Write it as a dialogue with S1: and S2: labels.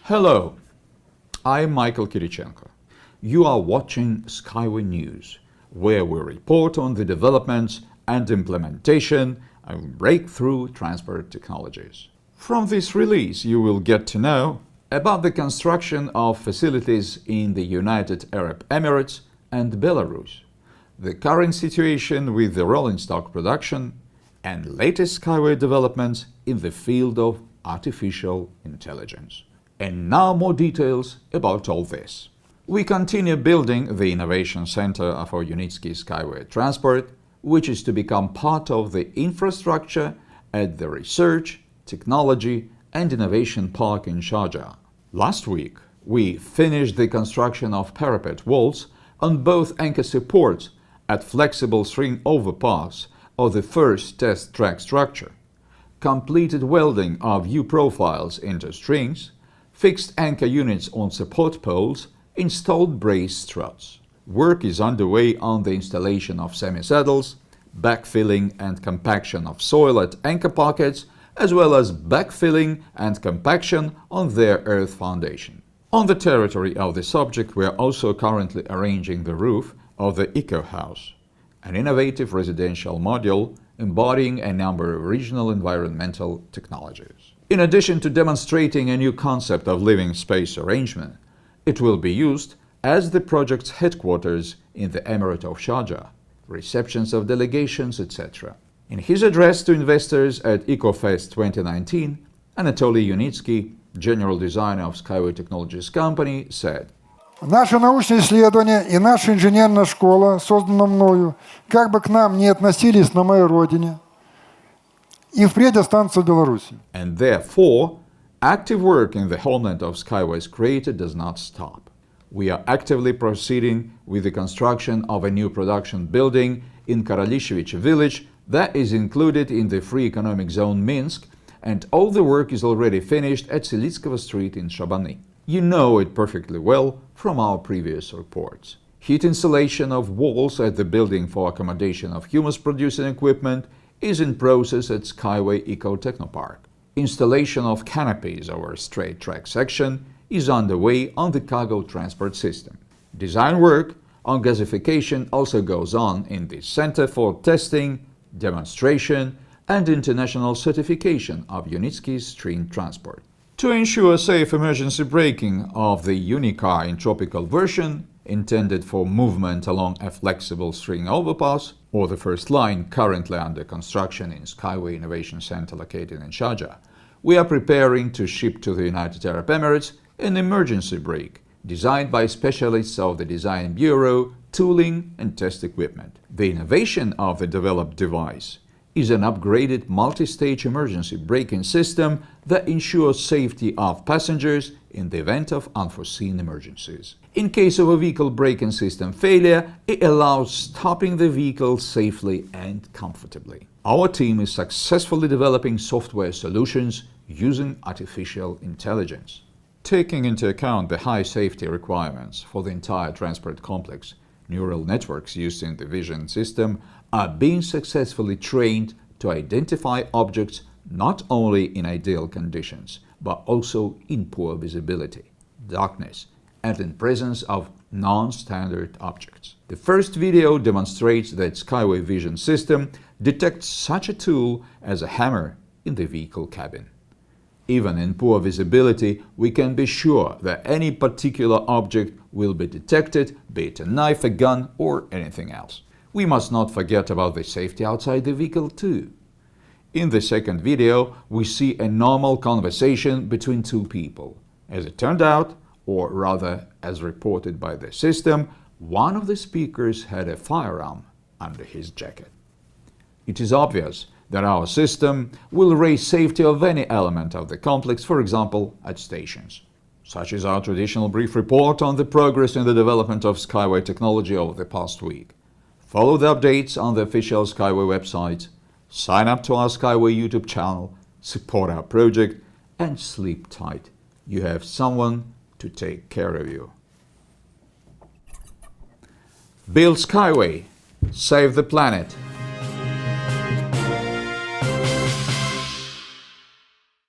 S1: Hello, I'm Michael Kirichenko. You are watching SkyWay News, where we report on the developments and implementation of breakthrough transport technologies. From this release, you will get to know about the construction of facilities in the United Arab Emirates and Belarus, the current situation with the rolling stock production, and latest SkyWay developments in the field of artificial intelligence. And now more details about all this. We continue building the Innovation Center for Unitsky SkyWay Transport, which is to become part of the infrastructure at the Research, Technology and Innovation Park in Sharjah. Last week, we finished the construction of parapet walls on both anchor supports at flexible string overpass of the first test track structure, completed welding of U-profiles into strings, fixed anchor units on support poles, installed brace struts. Work is underway on the installation of semi-saddles, backfilling and compaction of soil at anchor pockets, as well as backfilling and compaction on their earth foundation. On the territory of the subject, we are also currently arranging the roof of the Eco House, an innovative residential module embodying a number of regional environmental technologies. In addition to demonstrating a new concept of living space arrangement, it will be used as the project's headquarters in the Emirate of Sharjah, receptions of delegations, etc. In his address to investors at EcoFest 2019, Anatoly Unitsky, general designer of SkyWay Technologies company, said,
S2: Наше научное исследование и наша инженерная школа, создана мною, как бы к нам ни относились на моей родине, и впредь останутся в Беларуси.
S1: And therefore, active work in the homeland of SkyWay's creator does not stop. We are actively proceeding with the construction of a new production building in Karalishevich village that is included in the Free Economic Zone Minsk, and all the work is already finished at Silitskого Street in Shabani. You know it perfectly well from our previous reports. Heat insulation of walls at the building for accommodation of humus-producing equipment is in process at SkyWay Eco Technopark. Installation of canopies over a straight track section is underway on the cargo transport system. Design work on gasification also goes on in the Center for Testing, Demonstration and International Certification of Unitsky's string transport. To ensure safe emergency braking of the Unicar in tropical version, intended for movement along a flexible string overpass, or the first line currently under construction in SkyWay Innovation Center located in Sharjah, we are preparing to ship to the United Arab Emirates an emergency brake designed by specialists of the Design Bureau, Tooling and Test Equipment. The innovation of the developed device is an upgraded multi-stage emergency braking system that ensures safety of passengers in the event of unforeseen emergencies. In case of a vehicle braking system failure, it allows stopping the vehicle safely and comfortably. Our team is successfully developing software solutions using artificial intelligence. Taking into account the high safety requirements for the entire transport complex, neural networks used in the vision system are being successfully trained to identify objects not only in ideal conditions, but also in poor visibility, darkness, and in presence of non-standard objects. The first video demonstrates that SkyWay Vision System detects such a tool as a hammer in the vehicle cabin. Even in poor visibility, we can be sure that any particular object will be detected, be it a knife, a gun, or anything else. We must not forget about the safety outside the vehicle too. In the second video, we see a normal conversation between two people. As it turned out, or rather as reported by the system, one of the speakers had a firearm under his jacket. It is obvious that our system will raise safety of any element of the complex, for example, at stations. Such is our traditional brief report on the progress in the development of SkyWay technology over the past week. Follow the updates on the official SkyWay website, sign up to our SkyWay YouTube channel, support our project, and sleep tight. You have someone to take care of you. Build SkyWay, save the planet.